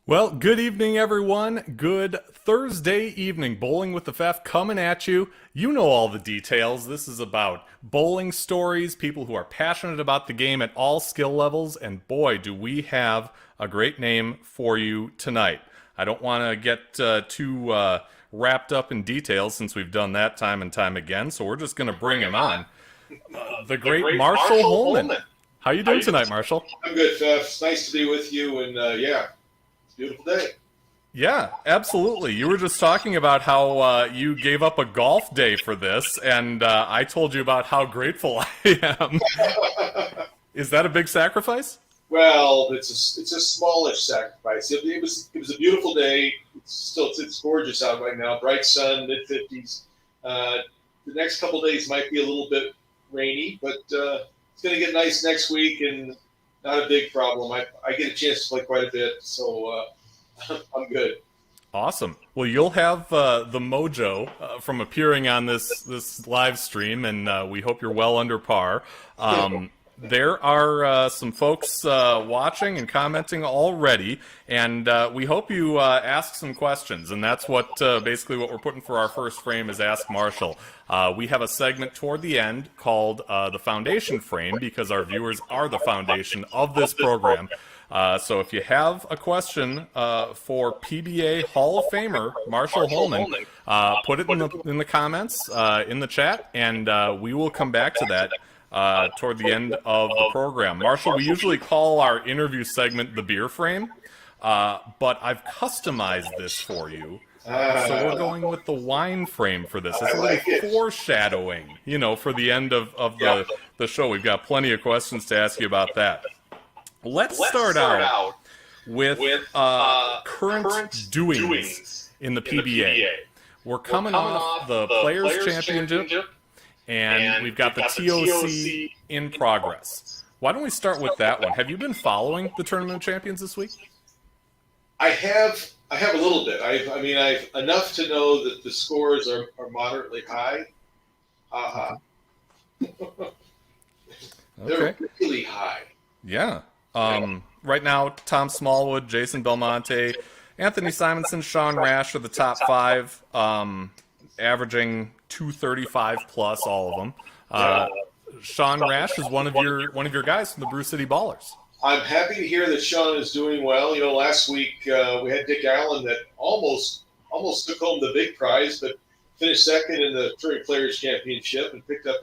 Well, good evening, everyone. Good Thursday evening. Bowling with the Fef coming at you. You know all the details. This is about bowling stories, people who are passionate about the game at all skill levels, and boy, do we have a great name for you tonight. I don't want to get too wrapped up in details since we've done that time and time again, so we're just going to bring him on. The great Marshall Holman. How you doing tonight, Marshall? I'm good, Fef. It's nice to be with you, and beautiful day. Yeah, absolutely. You were just talking about how you gave up a golf day for this, and I told you about how grateful I am. Is that a big sacrifice? Well, it's a smallish sacrifice. It was a beautiful day. It's gorgeous out right now. Bright sun, mid-50s. The next couple days might be a little bit rainy, but it's going to get nice next week and not a big problem. I get a chance to play quite a bit, so I'm good. Awesome. Well, you'll have the mojo from appearing on this live stream, and we hope you're well under par. There are some folks watching and commenting already, and we hope you ask some questions, and that's what basically what we're putting for our first frame is Ask Marshall. We have a segment toward the end called the Foundation Frame because our viewers are the foundation of this program. So if you have a question for PBA Hall of Famer Marshall Holman, put it in the comments in the chat, and we will come back to that toward the end of the program. Marshall, we usually call our interview segment the beer frame, but I've customized this for you. So we're going with the wine frame for this. It's a little foreshadowing, for the end of the show. We've got plenty of questions to ask you about that. Let's start out with current doings in the PBA. We're coming off the Players Championship, and we've got the TOC in progress. Why don't we start with that one? Have you been following the Tournament of Champions this week? I have a little bit. I've enough to know that the scores are moderately high. They're really high. Yeah. Right now, Tom Smallwood, Jason Belmonte, Anthony Simonson, Sean Rash are the top five, averaging 235 plus, all of them. Sean Rash is one of your guys from the Brew City Ballers. I'm happy to hear that Sean is doing well. Last week we had Dick Allen that almost took home the big prize, but finished second in the PBA Players Championship and picked up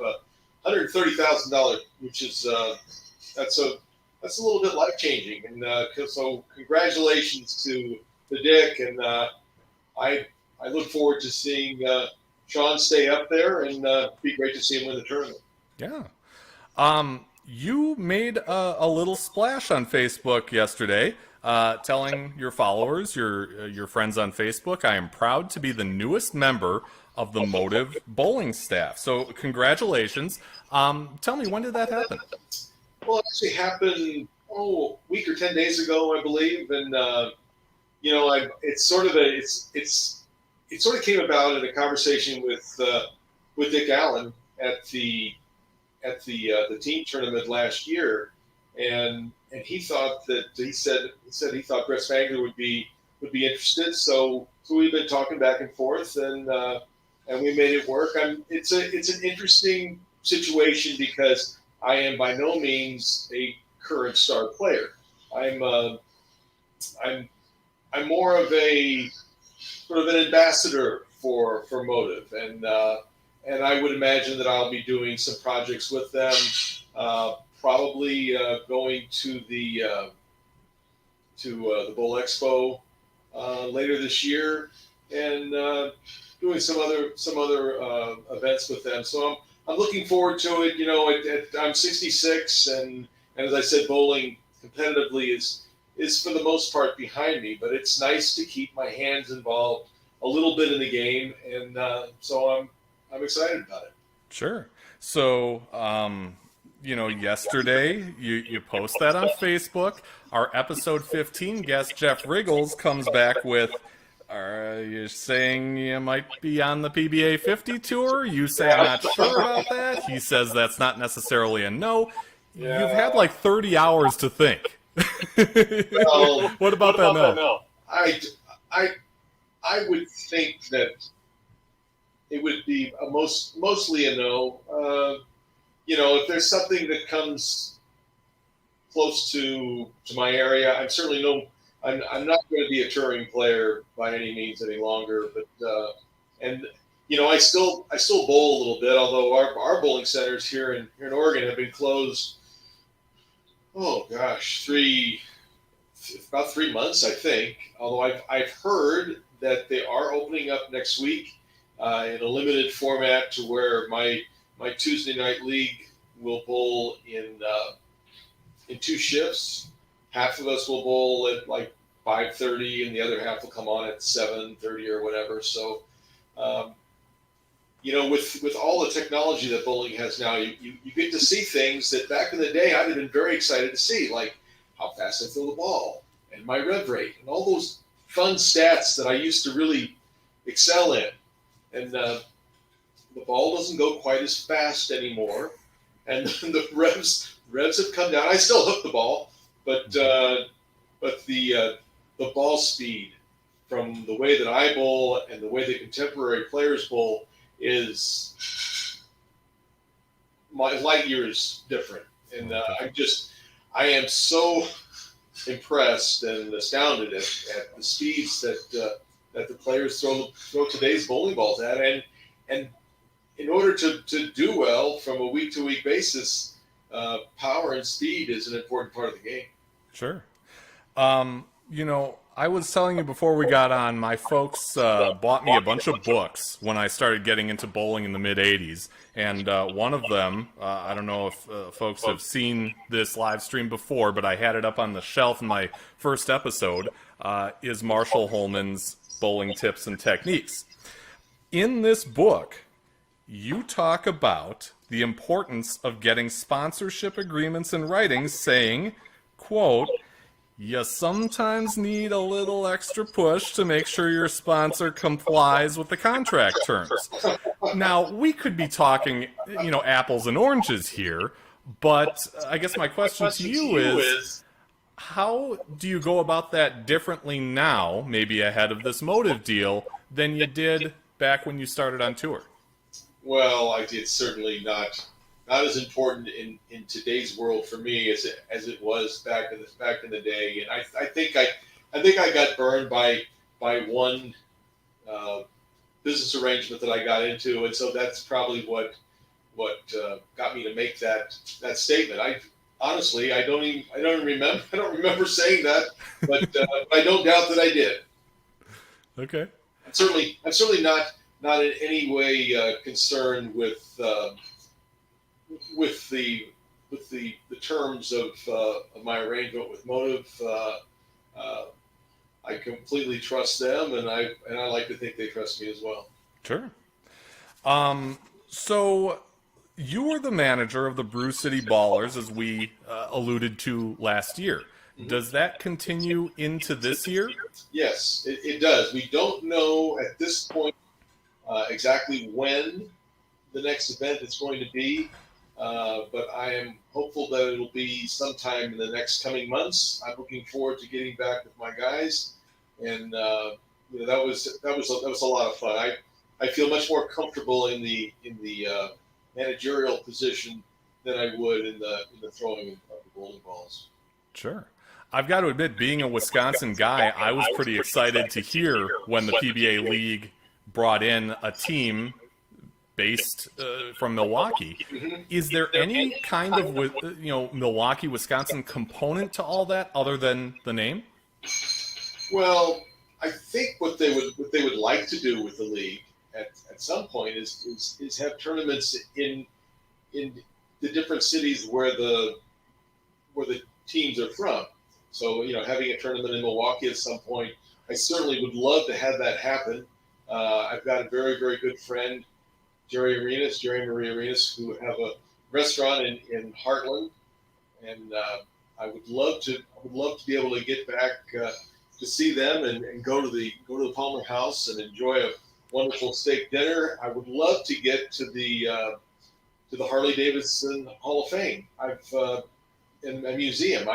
$130,000, which is that's a little bit life-changing. And so congratulations to Dick, and I look forward to seeing Sean stay up there, and be great to see him win the tournament. Yeah. You made a little splash on Facebook yesterday, telling your followers, your friends on Facebook, I am proud to be the newest member of the Motive bowling staff. So congratulations. Tell me, when did that happen? Well, it actually happened a week or 10 days ago, I believe, and it sort of came about in a conversation with Dick Allen at the team tournament last year, and he thought he said he thought Brett Spangler would be interested. So we've been talking back and forth, and we made it work. It's an interesting situation because I am by no means a current star player. I'm more of a sort of an ambassador for Motive, and I would imagine that I'll be doing some projects with them, probably going to the Bowl Expo later this year, and doing some other events with them. So I'm looking forward to it. I'm 66, and as I said, bowling competitively is for the most part behind me, but it's nice to keep my hands involved a little bit in the game, and so I'm excited about it. Sure. So, yesterday you post that on Facebook. Our episode 15 guest Jeff Riggles comes back with, are you saying you might be on the PBA 50 tour? You say I'm not sure about that. He says that's not necessarily a no. Yeah. You've had like 30 hours to think. Well, what about that no? I, I, I would think that it would be mostly a no. If there's something that comes close to my area, I'm certainly no. I'm not going to be a touring player by any means any longer. But and I still bowl a little bit. Although our bowling centers here in Oregon have been closed. Oh gosh, about 3 months, I think. Although I've heard that they are opening up next week in a limited format to where my Tuesday night league will bowl in two shifts. Half of us will bowl at like 5:30, and the other half will come on at 7:30 or whatever. So, um, with all the technology that bowling has now, you get to see things that back in the day I'd have been very excited to see, like how fast I throw the ball and my rev rate and all those fun stats that I used to really excel in. And the ball doesn't go quite as fast anymore, and the revs have come down. I still hook the ball, but the ball speed from the way that I bowl and the way the contemporary players bowl is my light years different. And I am so impressed and astounded at the speeds that the players throw today's bowling balls at, and in order to do well from a week to week basis, power and speed is an important part of the game. Sure. I was telling you before we got on, my folks bought me a bunch of books when I started getting into bowling in the mid 80s. And one of them, I don't know if folks have seen this live stream before, but I had it up on the shelf in my first episode, is Marshall Holman's Bowling Tips and Techniques. In this book, you talk about the importance of getting sponsorship agreements in writing, saying, quote, "You sometimes need a little extra push to make sure your sponsor complies with the contract terms." Now, we could be talking, apples and oranges here, but I guess my question to you is, how do you go about that differently now, maybe ahead of this Motive deal, than you did back when you started on tour? Well, it's certainly not as important in today's world for me as it was back in the day. And I think I got burned by one business arrangement that I got into, and so that's probably what got me to make that statement. I don't remember saying that, but I don't doubt that I did. Okay. I'm certainly not in any way concerned with the terms of my arrangement with Motive. I completely trust them, and I like to think they trust me as well. Sure. So you were the manager of the Brew City Ballers, as we alluded to last year. Mm-hmm. Does that continue into this year? Yes, it does. We don't know at this point exactly when the next event is going to be, but I am hopeful that it'll be sometime in the next coming months. I'm looking forward to getting back with my guys, and that was a lot of fun. I feel much more comfortable in the managerial position than I would in the throwing of the bowling balls. Sure. I've got to admit, being a Wisconsin guy, I was pretty excited to hear when the PBA League brought in a team based from Milwaukee. Mm-hmm. Is there any kind of Milwaukee, Wisconsin component to all that other than the name? Well, I think what they would like to do with the league at some point is have tournaments in the different cities where the teams are from. So, having a tournament in Milwaukee at some point, I certainly would love to have that happen. I've got a very, very good friend, Jerry Marie Arenas, who have a restaurant in Heartland, and I would love to be able to get back to see them and go to the Palmer House and enjoy a wonderful steak dinner. I would love to get to the Harley Davidson Hall of Fame. In a museum.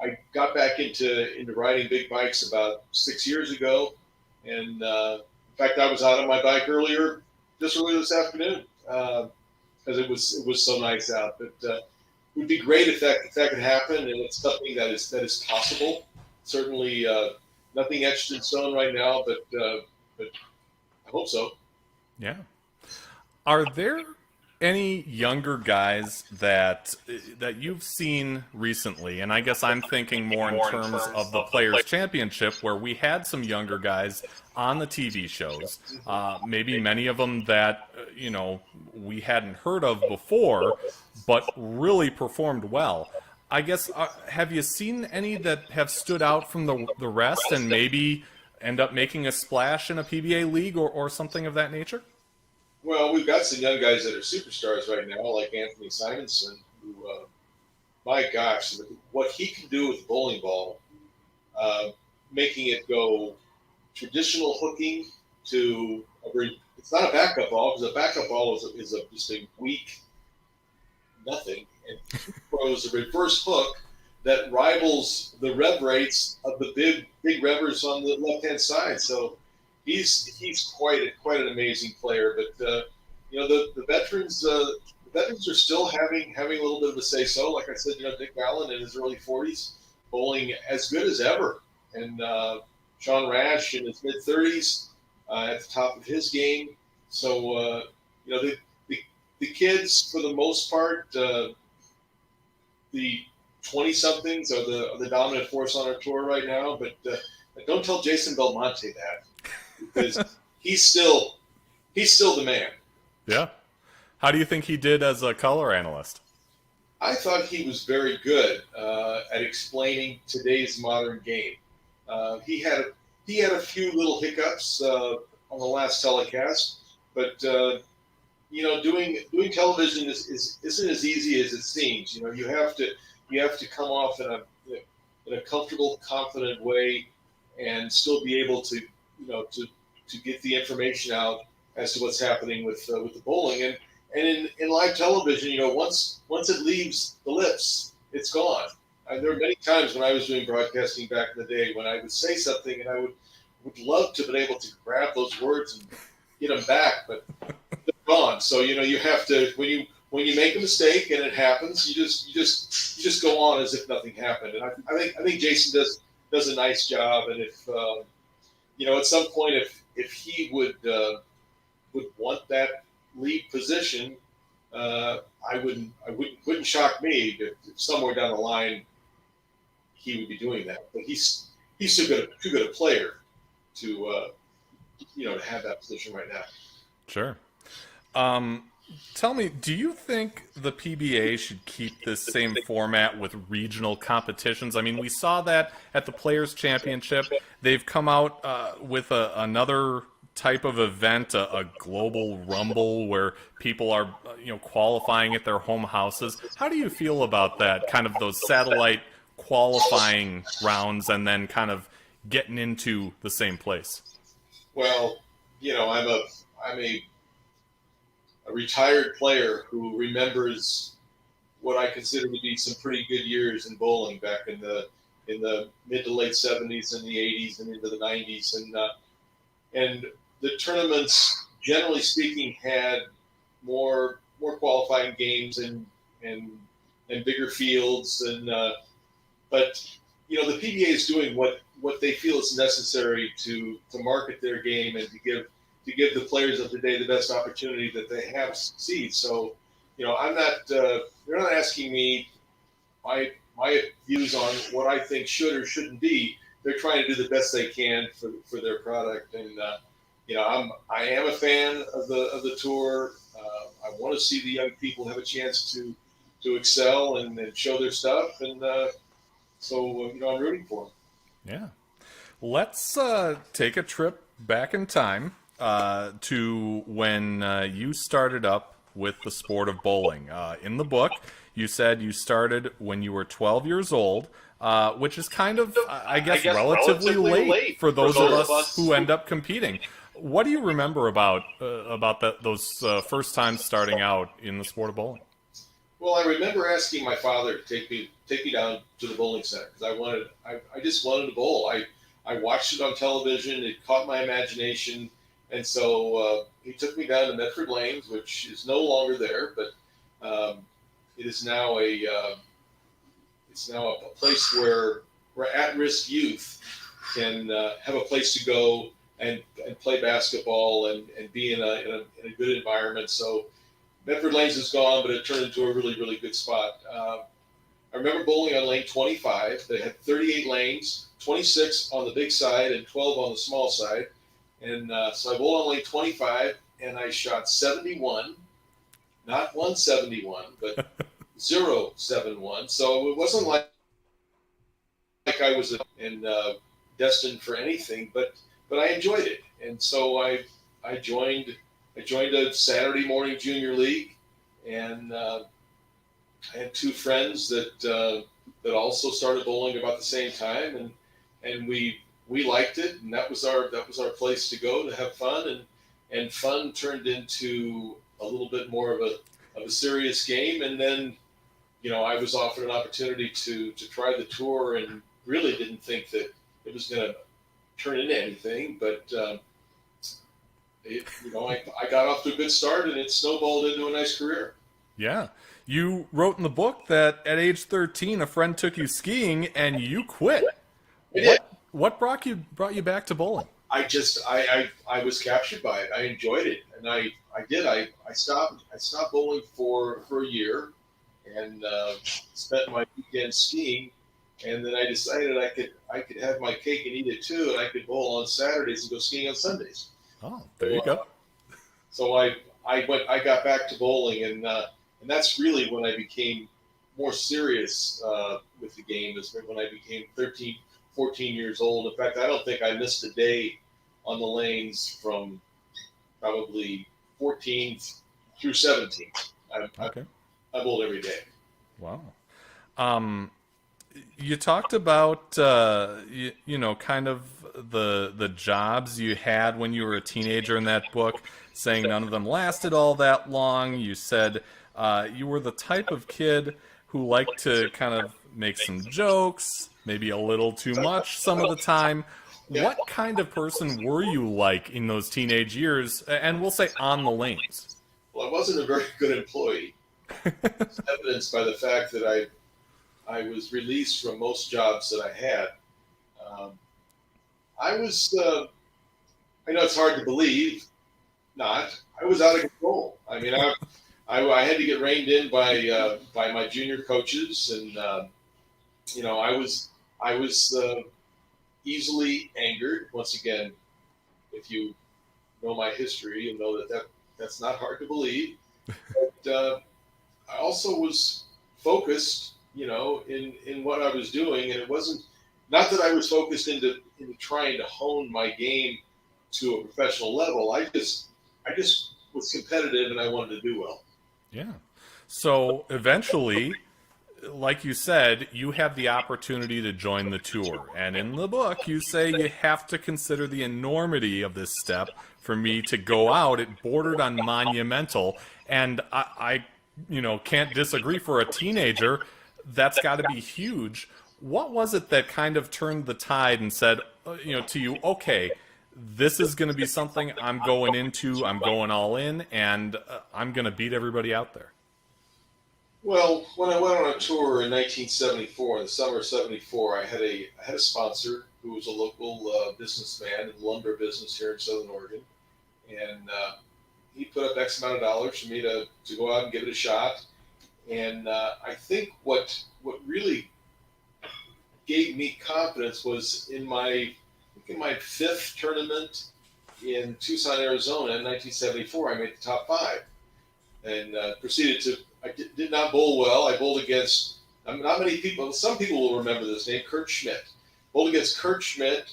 I got back into riding big bikes about 6 years ago, and in fact, I was out on my bike just earlier this afternoon, because it was so nice out. But it would be great if that could happen, and it's something that is possible. Certainly, nothing etched in stone right now, but I hope so. Yeah. Are there any younger guys that you've seen recently? And I guess I'm thinking more in terms of the Players Championship, where we had some younger guys on the TV shows. Maybe many of them that we hadn't heard of before, but really performed well. I guess have you seen any that have stood out from the rest and maybe end up making a splash in a PBA league or something of that nature? Well, we've got some young guys that are superstars right now, like Anthony Simonson, who, my gosh, what he can do with the bowling ball, making it go traditional hooking to it's not a backup ball, because a backup ball is just a weak nothing, and he throws a reverse hook that rivals the rev rates of the big revers on the left hand side. So he's quite an amazing player. But the veterans are still having a little bit of a say so. Like I said, Dick Allen in his early 40s, bowling as good as ever, and Sean Rash in his mid 30s at the top of his game. So the kids, for the most part, the 20-somethings are the dominant force on our tour right now. But don't tell Jason Belmonte that, because he's still the man. Yeah. How do you think he did as a color analyst? I thought he was very good at explaining today's modern game. He had a few little hiccups on the last telecast, but doing television isn't as easy as it seems. You have to come off in a comfortable, confident way, and still be able to get the information out as to what's happening with the bowling. And in live television, once it leaves the lips, it's gone. There were many times when I was doing broadcasting back in the day when I would say something and I would love to have been able to grab those words and get them back, but they're gone. So you have to, when you make a mistake and it happens, you just go on as if nothing happened. And I think Jason does a nice job. And if at some point if he would want that lead position, wouldn't shock me if somewhere down the line he would be doing that. But he's too good a player to have that position right now. Sure. Tell me, do you think the PBA should keep this same format with regional competitions? I mean, we saw that at the Players Championship. They've come out with another type of event, a global rumble, where people are qualifying at their home houses. How do you feel about that, kind of those satellite qualifying rounds and then kind of getting into the same place? Well, I'm a retired player who remembers what I consider to be some pretty good years in bowling back in the mid to late 70s and the 80s and into the 90s, and the tournaments, generally speaking, had more qualifying games and bigger fields, but the PBA is doing what they feel is necessary to market their game and to give the players of today the best opportunity that they have to succeed. So, I'm not. They're not asking me my views on what I think should or shouldn't be. They're trying to do the best they can for their product, and I am a fan of the tour. I want to see the young people have a chance to excel and show their stuff, and so I'm rooting for them. Yeah. Let's take a trip back in time to when you started up with the sport of bowling. In the book, you said you started when you were 12 years old, which is kind of, I guess relatively late for those of us who end up competing. What do you remember about those first times starting out in the sport of bowling? Well, I remember asking my father to take me down to the bowling center because I just wanted to bowl. I watched it on television. It caught my imagination, and so he took me down to Medford Lanes, which is no longer there, but it is now a place where at-risk youth can have a place to go and play basketball and be in a good environment. So Medford Lanes is gone, but it turned into a really, really good spot. I remember bowling on lane 25. They had 38 lanes, 26 on the big side and 12 on the small side. And so I bowled on lane 25, and I shot 71, not 171, but 071. So it wasn't like I was destined for anything, but I enjoyed it. And so I joined a Saturday morning junior league, and I had two friends that also started bowling about the same time, and we liked it, and that was our place to go to have fun, and fun turned into a little bit more of a serious game, and then I was offered an opportunity to try the tour, and really didn't think that it was going to turn into anything, but I got off to a good start, and it snowballed into a nice career. Yeah. You wrote in the book that at age 13, a friend took you skiing and you quit. I did. What brought you back to bowling? I was captured by it. I enjoyed it, and I did. I stopped bowling for a year, and spent my weekend skiing, and then I decided I could have my cake and eat it too, and I could bowl on Saturdays and go skiing on Sundays. Oh, there you go. So I got back to bowling, and that's really when I became more serious with the game. Is when I became 13, 14 years old. In fact, I don't think I missed a day on the lanes from probably 14 through 17. Okay. I bowled every day. Wow. You talked about kind of the jobs you had when you were a teenager in that book, saying none of them lasted all that long. You said you were the type of kid who liked to kind of make some jokes, maybe a little too much some of the time. What kind of person were you like in those teenage years? And we'll say on the lanes. Well, I wasn't a very good employee. It's evidenced by the fact that I was released from most jobs that I had. I was, I know it's hard to believe, I was out of control. I mean, I had to get reined in by my junior coaches, and I was easily angered. Once again, if you know my history, you know that's not hard to believe. But I also was focused, in what I was doing, and it wasn't not that I was focused into trying to hone my game to a professional level. I just was competitive, and I wanted to do well. Yeah. So eventually, like you said, you have the opportunity to join the tour. And in the book, you say you have to consider the enormity of this step. For me to go out, it bordered on monumental. And I can't disagree, for a teenager, that's got to be huge. What was it that kind of turned the tide and said, to you, okay, this is going to be something I'm going into, I'm going all in, and I'm going to beat everybody out there? Well, when I went on a tour in 1974, in the summer of '74, I had a sponsor who was a local businessman in the lumber business here in Southern Oregon, and he put up X amount of dollars for me to go out and give it a shot. And I think what really gave me confidence was in my fifth tournament in Tucson, Arizona in 1974. I made the top five, and proceeded to. I did not bowl well. I bowled against not many people. Some people will remember this name, Kurt Schmidt. Bowled against Kurt Schmidt,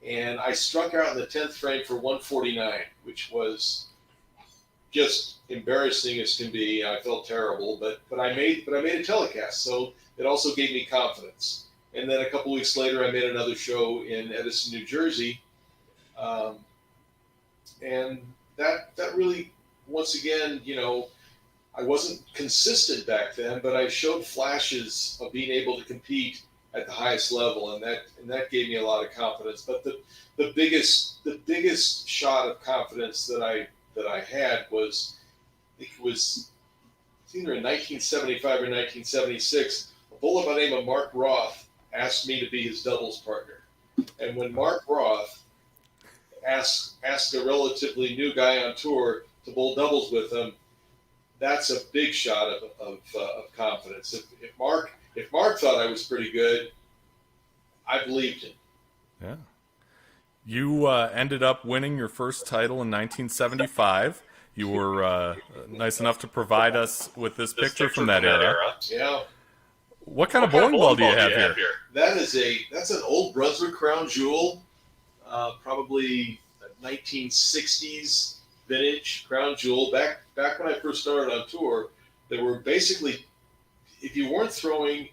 and I struck out in the 10th frame for 149, which was just embarrassing as can be. I felt terrible, but I made a telecast, so it also gave me confidence. And then a couple weeks later, I made another show in Edison, New Jersey, and that really, once again, I wasn't consistent back then, but I showed flashes of being able to compete at the highest level, and that gave me a lot of confidence. But the biggest shot of confidence that I had was, I think it was either in 1975 or 1976. A bowler by the name of Mark Roth asked me to be his doubles partner, and when Mark Roth asked a relatively new guy on tour to bowl doubles with him, that's a big shot of confidence. If Mark thought I was pretty good, I believed him. Yeah. You ended up winning your first title in 1975. You were nice enough to provide us with this picture from that era. Yeah. What kind of bowling ball do you have here? That's an old Brunswick Crown Jewel, probably a 1960s vintage Crown Jewel. Back when I first started on tour, there were basically, if you weren't throwing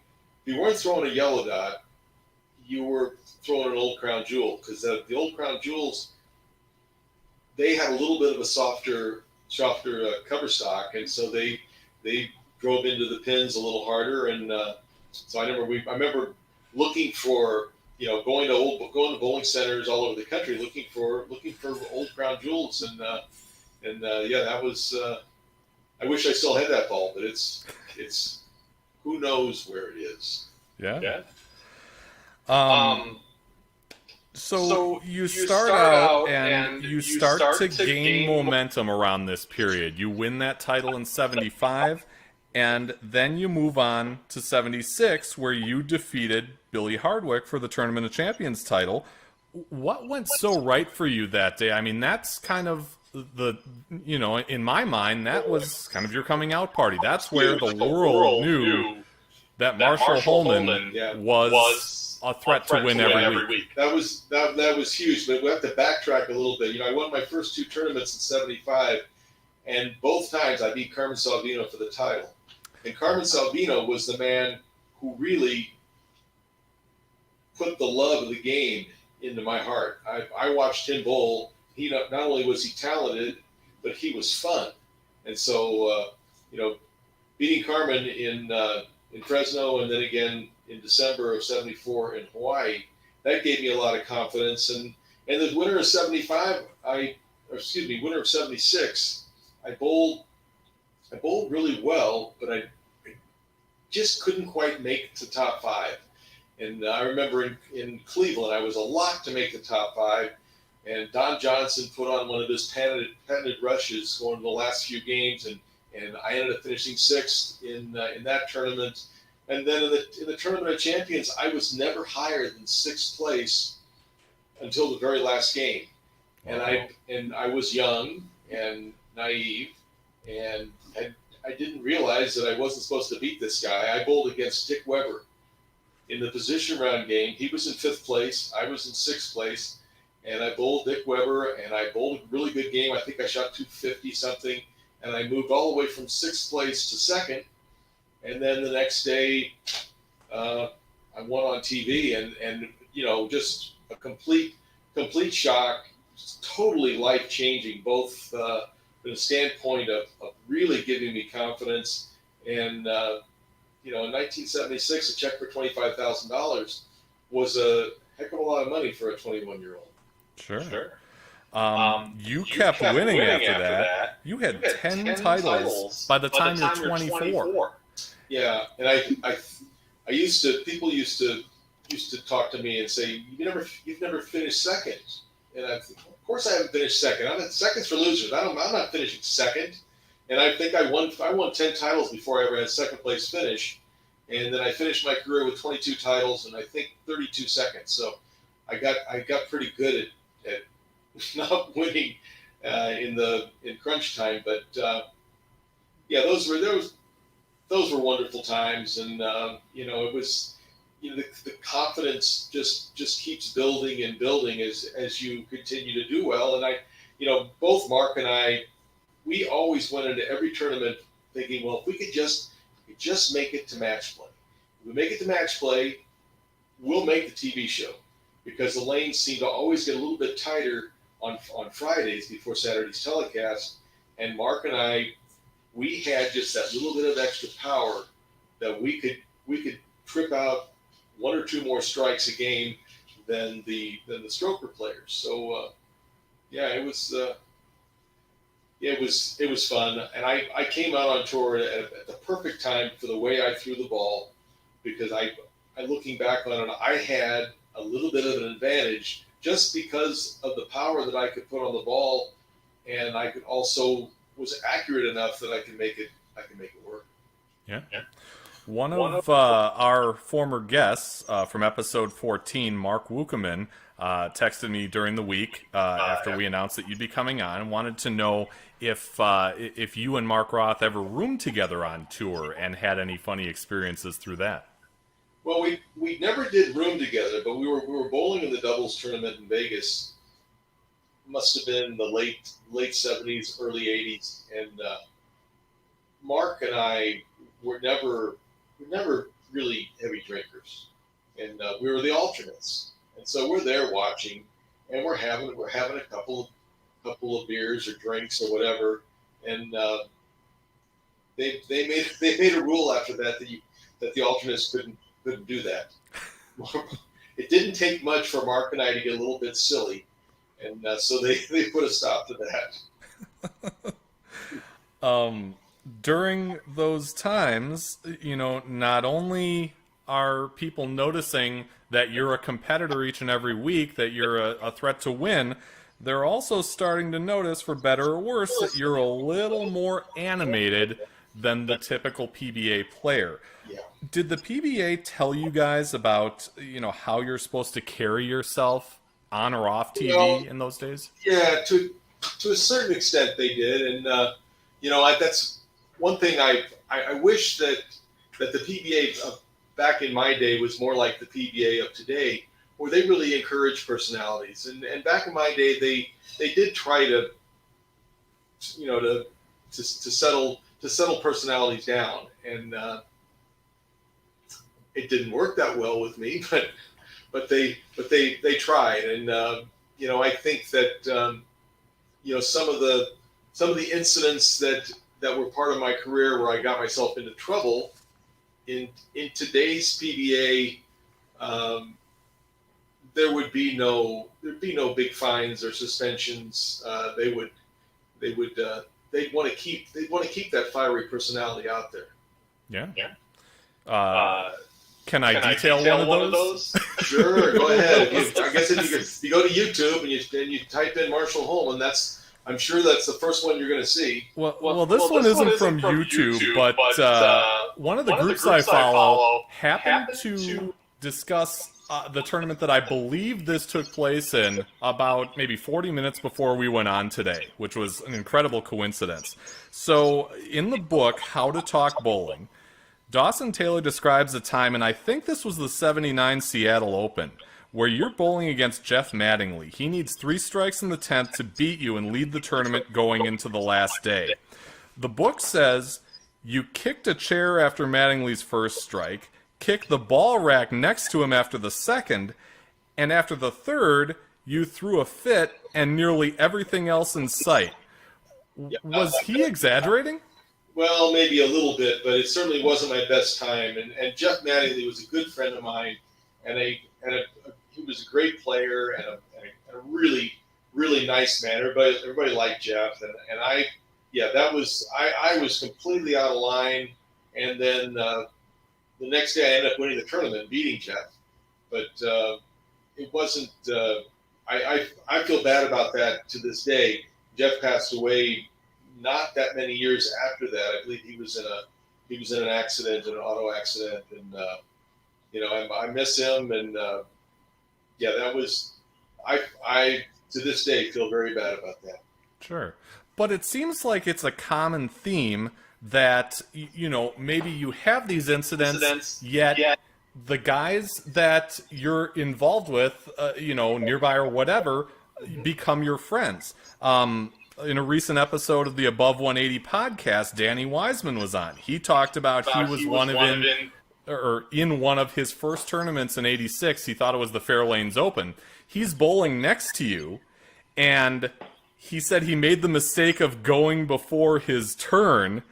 a yellow dot, you were throwing an old Crown Jewel, because the old Crown Jewels, they had a little bit of a softer cover stock, and so they drove into the pins a little harder. And so I remember looking for, going to bowling centers all over the country looking for old Crown Jewels, and yeah, that was. I wish I still had that ball, but it's who knows where it is. Yeah. So you start out and you start to gain momentum around this period. You win that title in 75, and then you move on to 76, where you defeated Billy Hardwick for the Tournament of Champions title. What went so right for you that day? I mean, that's kind of in my mind, that was kind of your coming out party. That's where the world knew that Marshall Holman was a threat to win every week. That was huge, but we have to backtrack a little bit. I won my first two tournaments in 75, and both times I beat Carmen Salvino for the title. And Carmen Salvino was the man who really put the love of the game into my heart. I watched him bowl. He not only was he talented, but he was fun. And so, beating Carmen in Fresno, and then again in December of 74 in Hawaii, that gave me a lot of confidence. And the winter of 75, winter of 76, I bowled really well, but I just couldn't quite make the top five. And I remember in Cleveland, I was a lock to make the top five, and Don Johnson put on one of his patented rushes going to the last few games, and I ended up finishing sixth in that tournament. And then in the Tournament of Champions, I was never higher than sixth place until the very last game. Wow. And I was young and naive, and I didn't realize that I wasn't supposed to beat this guy. I bowled against Dick Weber in the position round game. He was in fifth place. I was in sixth place. And I bowled Dick Weber, and I bowled a really good game. I think I shot 250 something, and I moved all the way from sixth place to second. And then the next day, I won on TV, and just a complete shock, totally life changing, both from the standpoint of really giving me confidence. And in 1976, a check for $25,000 was a heck of a lot of money for a 21-year-old. Sure. You kept winning after that. You had 10 titles by the time you're 24. Yeah, and people used to talk to me and say, you've never finished second. And of course I haven't finished second. Second's for losers. I'm not finishing second. And I think I won 10 titles before I ever had a second place finish. And then I finished my career with 22 titles and I think 32 seconds. So I got pretty good at not winning in crunch time. But those were wonderful times, and it was the confidence just keeps building and building as you continue to do well. And both Mark and I, we always went into every tournament thinking, well, if we could just make it to match play. If we make it to match play, we'll make the TV show, because the lanes seem to always get a little bit tighter on Fridays before Saturday's telecast. And Mark and I we had just that little bit of extra power that we could trip out one or two more strikes a game than the stroker players. So yeah, it was fun, and I came out on tour at the perfect time for the way I threw the ball, because I looking back on it, I had a little bit of an advantage just because of the power that I could put on the ball, and I could also was accurate enough that I could make it work. Yeah. One of our former guests from episode 14, Mark Wukeman, texted me during the week after we announced that you'd be coming on, and wanted to know if you and Mark Roth ever roomed together on tour and had any funny experiences through that. Well, we never did room together, but we were bowling in the doubles tournament in Vegas. Must have been the late 70s, early 80s, and Mark and I were never really heavy drinkers, and we were the alternates, and so we're there watching, and we're having a couple of beers or drinks or whatever, and they made a rule after that that the alternates couldn't do that. It didn't take much for Mark and I to get a little bit silly, and so they put a stop to that. During those times, not only are people noticing that you're a competitor each and every week, that you're a threat to win, they're also starting to notice, for better or worse, that you're a little more animated than the typical PBA player. Yeah. Did the PBA tell you guys about, how you're supposed to carry yourself on or off TV in those days? Yeah, to a certain extent they did, and that's one thing I wish that the PBA back in my day was more like the PBA of today, where they really encourage personalities. And back in my day, they did try to settle personalities down, and it didn't work that well with me, but they tried, and I think that some of the incidents that were part of my career where I got myself into trouble in today's PBA, there'd be no big fines or suspensions. They'd want to keep that fiery personality out there. Yeah. Can I detail one of those? Sure, go ahead. I guess if you go to YouTube and you type in Marshall Holman, I'm sure that's the first one you're going to see. Well, this one isn't from YouTube, but one of the groups I follow happened to discuss the tournament that I believe this took place in about maybe 40 minutes before we went on today, which was an incredible coincidence. So in the book, How to Talk Bowling, Dawson Taylor describes a time, and I think this was the 79 Seattle Open, where you're bowling against Jeff Mattingly. He needs 3 strikes in the 10th to beat you and lead the tournament going into the last day. The book says you kicked a chair after Mattingly's first strike, kicked the ball rack next to him after the second, and after the third, you threw a fit and nearly everything else in sight. Was he exaggerating? Well, maybe a little bit, but it certainly wasn't my best time. And Jeff Mattingly was a good friend of mine, and he was a great player and a really, really nice man. Everybody liked Jeff, and I was completely out of line. And then the next day I ended up winning the tournament, beating Jeff. But it wasn't. I feel bad about that to this day. Jeff passed away not that many years after that. I believe he was in an accident, an auto accident, and I miss him. And that was I to this day feel very bad about that. Sure, but it seems like it's a common theme that maybe you have these incidents yet the guys that you're involved with, nearby or whatever, become your friends. In a recent episode of the Above 180 podcast, Danny Wiseman was on. He talked about he was in one of his first tournaments in '86. He thought it was the Fairlanes Open. He's bowling next to you, and he said he made the mistake of going before his turn,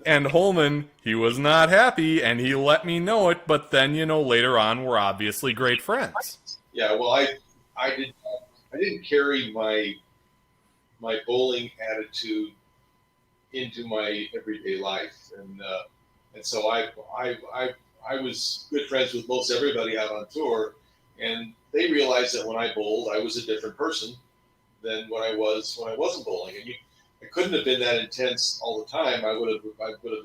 And Holman, he was not happy, and he let me know it. But then, later on, we're obviously great friends. Yeah, well, I didn't carry my bowling attitude into my everyday life, and so I was good friends with most everybody out on tour, and they realized that when I bowled, I was a different person than what I was when I wasn't bowling, and I couldn't have been that intense all the time. I would have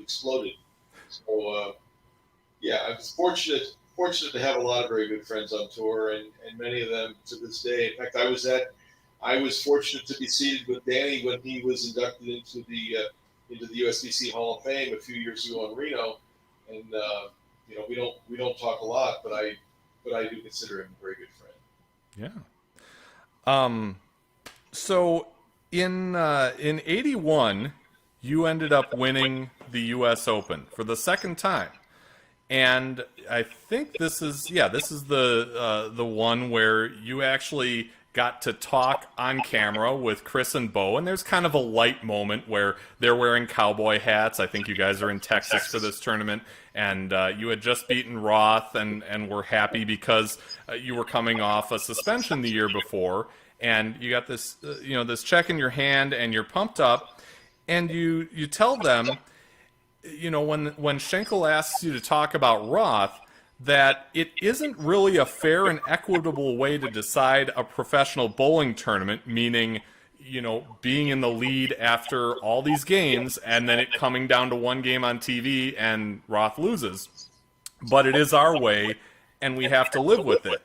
exploded. So yeah, I was fortunate to have a lot of very good friends on tour, and many of them to this day. In fact, I was fortunate to be seated with Danny when he was inducted into the USBC Hall of Fame a few years ago in Reno, and we don't talk a lot, but I do consider him a very good friend. Yeah. So in '81, you ended up winning the U.S. Open for the second time. And I think this is the one where you actually got to talk on camera with Chris and Bo, and there's kind of a light moment where they're wearing cowboy hats. I think you guys are in Texas for this tournament, and you had just beaten Roth, and were happy because you were coming off a suspension the year before, and you got this this check in your hand, and you're pumped up, and you tell them, when Schenkel asks you to talk about Roth, that it isn't really a fair and equitable way to decide a professional bowling tournament, meaning, being in the lead after all these games and then it coming down to one game on TV and Roth loses. But it is our way, and we have to live with it.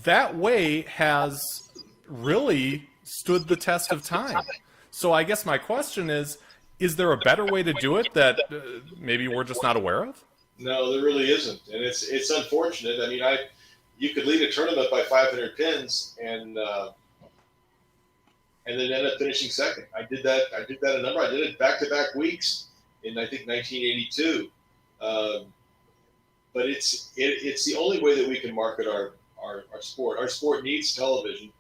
That way has really stood the test of time. So I guess my question is there a better way to do it that maybe we're just not aware of? No, there really isn't, and it's unfortunate. I mean, you could lead a tournament by 500 pins and then end up finishing second. I did that a number. I did it back-to-back weeks in I think 1982. But it's the only way that we can market our sport. Our sport needs television,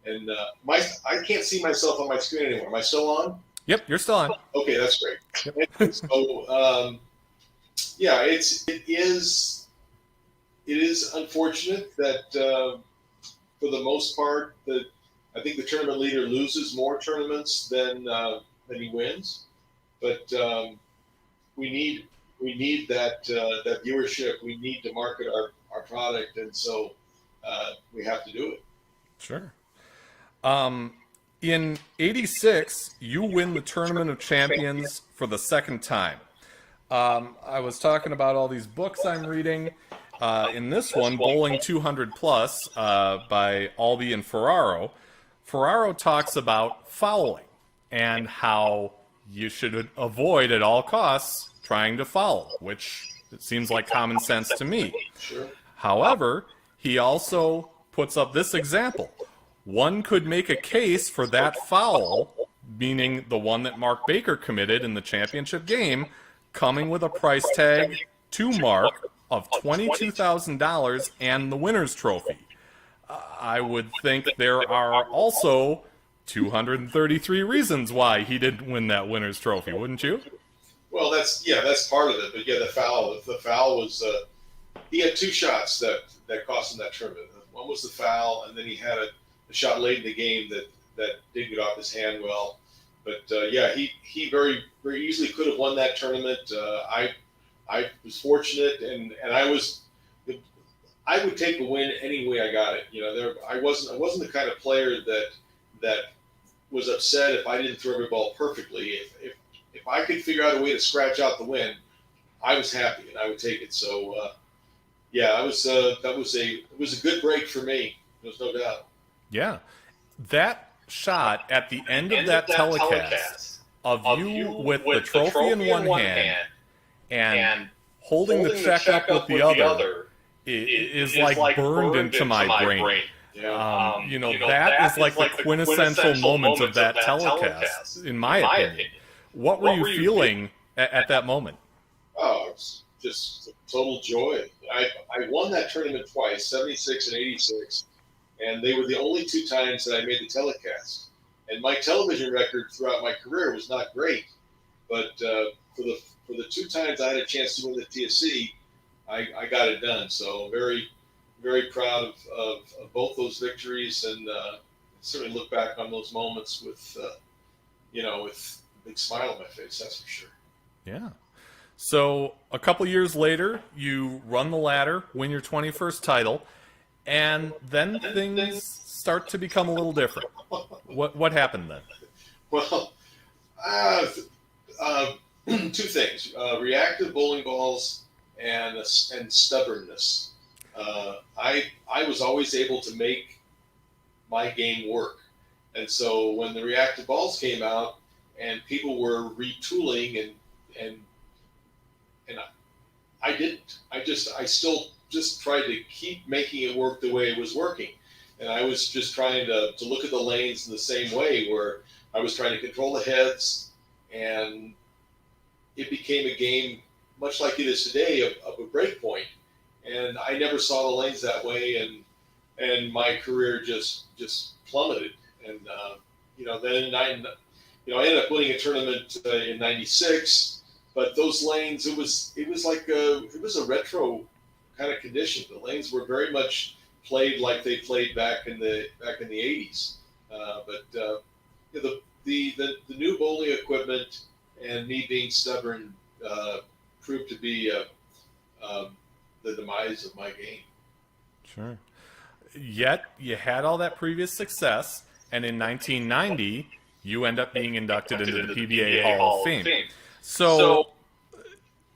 and I can't see myself on my screen anymore. Am I still on? Yep, you're still on. Okay, that's great. Yep. So. Yeah, it is unfortunate that for the most part I think the tournament leader loses more tournaments than he wins, but we need that viewership. We need to market our product, and so we have to do it. Sure. In '86, you win the Tournament of Champions for the second time. I was talking about all these books I'm reading. In this one, Bowling 200 Plus by Albee and Ferraro, Ferraro talks about fouling and how you should avoid at all costs trying to foul, which it seems like common sense to me. Sure. However, he also puts up this example. One could make a case for that foul, meaning the one that Mark Baker committed in the championship game, coming with a price tag to Mark of $22,000 and the winner's trophy. I would think there are also 233 reasons why he didn't win that winner's trophy, wouldn't you? Well, that's part of it. But yeah, the foul was he had two shots that cost him that tournament. One was the foul, and then he had a shot late in the game that didn't get off his hand well. But yeah, he very very easily could have won that tournament. I was fortunate, and I would take the win any way I got it. I wasn't the kind of player that was upset if I didn't throw every ball perfectly. If I could figure out a way to scratch out the win, I was happy and I would take it. So yeah, it was a good break for me. There's no doubt. Yeah, that shot at the end of that telecast of you with the trophy in one hand and holding the check up with the other is like burned into my brain. Yeah. That is like the quintessential moment of that telecast, in my opinion. What were you feeling at that moment? Oh, it's just total joy. I won that tournament twice, 76 and 86, and they were the only two times that I made the telecast. And my television record throughout my career was not great. but for the 2 times I had a chance to win the TSC, I got it done. So very, very proud of both those victories, and certainly look back on those moments with with a big smile on my face. That's for sure. Yeah. So a couple years later, you run the ladder, win your 21st title, and then things start to become a little different. What happened then? Well, 2 things: reactive bowling balls and stubbornness. I was always able to make my game work, and so when the reactive balls came out and people were retooling and I didn't. I still just tried to keep making it work the way it was working. And I was just trying to look at the lanes in the same way, where I was trying to control the heads, and it became a game much like it is today of a break point. And I never saw the lanes that way, and my career just plummeted. And then I ended up winning a tournament in '96. But those lanes, it was a retro kind of condition. The lanes were very much played like they played back in the '80s. The new bowling equipment and me being stubborn proved to be the demise of my game. Sure. Yet you had all that previous success, and in 1990 you end up being inducted into the PBA Hall of Fame. So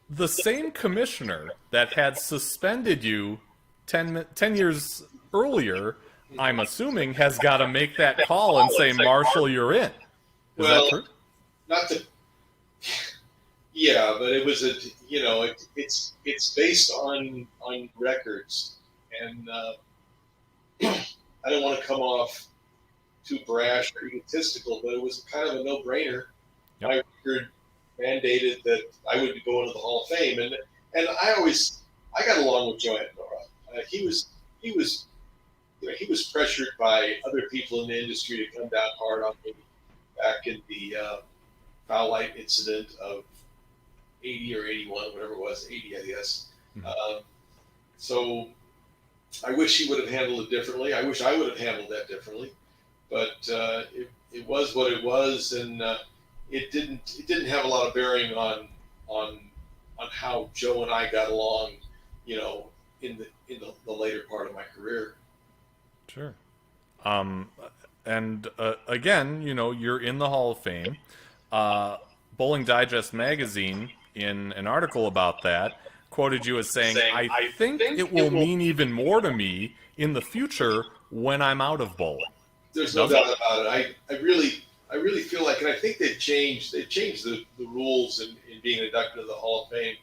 the same commissioner that had suspended you 10 years earlier, I'm assuming, has got to make that call and say, Marshall, you're in. Is that true? Not to, yeah, but it was it's based on records, and I don't want to come off too brash or egotistical, but it was kind of a no-brainer. Yep. My record mandated that I would go into the Hall of Fame, and I got along with Joe Nora. He was pressured by other people in the industry to come down hard on me back in the foul light incident of 80 or 81, whatever it was, 80, I guess. Mm-hmm. So I wish he would have handled it differently. I wish I would have handled that differently, but it was what it was, and it didn't have a lot of bearing on how Joe and I got along, in the later part of my career. Sure. And again, you're in the Hall of Fame. Bowling Digest magazine, in an article about that, quoted you as saying, I think it will mean even more to me in the future when I'm out of bowling. There's no doubt about it. I really feel like, and I think they've changed the rules in being inducted to the Hall of Fame.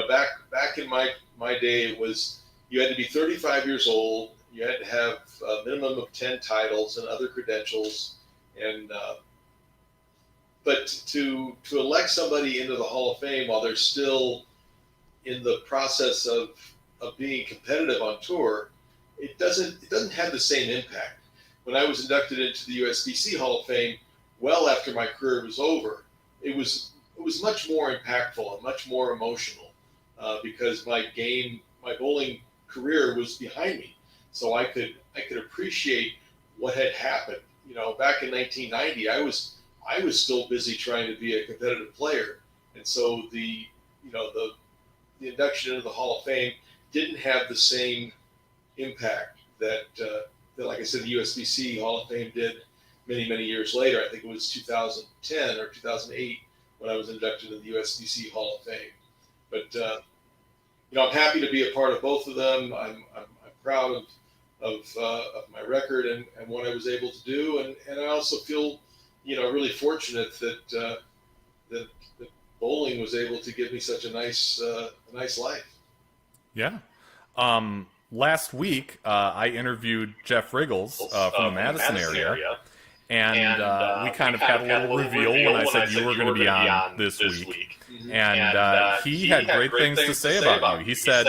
Back in my day, it was, you had to be 35 years old, you had to have a minimum of 10 titles and other credentials, and but to elect somebody into the Hall of Fame while they're still in the process of being competitive on tour, it doesn't have the same impact. When I was inducted into the USBC Hall of Fame, well after my career was over, it was much more impactful and much more emotional because my bowling career was behind me, so I could appreciate what had happened. Back in 1990, I was still busy trying to be a competitive player, and so the induction into the Hall of Fame didn't have the same impact that like I said, the USBC Hall of Fame did many, many years later. I think it was 2010 or 2008 when I was inducted into the USBC Hall of Fame. But I'm happy to be a part of both of them. I'm proud of my record and what I was able to do, and I also feel really fortunate that bowling was able to give me such a nice life. Yeah. Last week, I interviewed Jeff Riggles from the Madison area. And we kind of had a little reveal when I said you were going to be on this week. Mm-hmm. And he had great things to say about you. He said,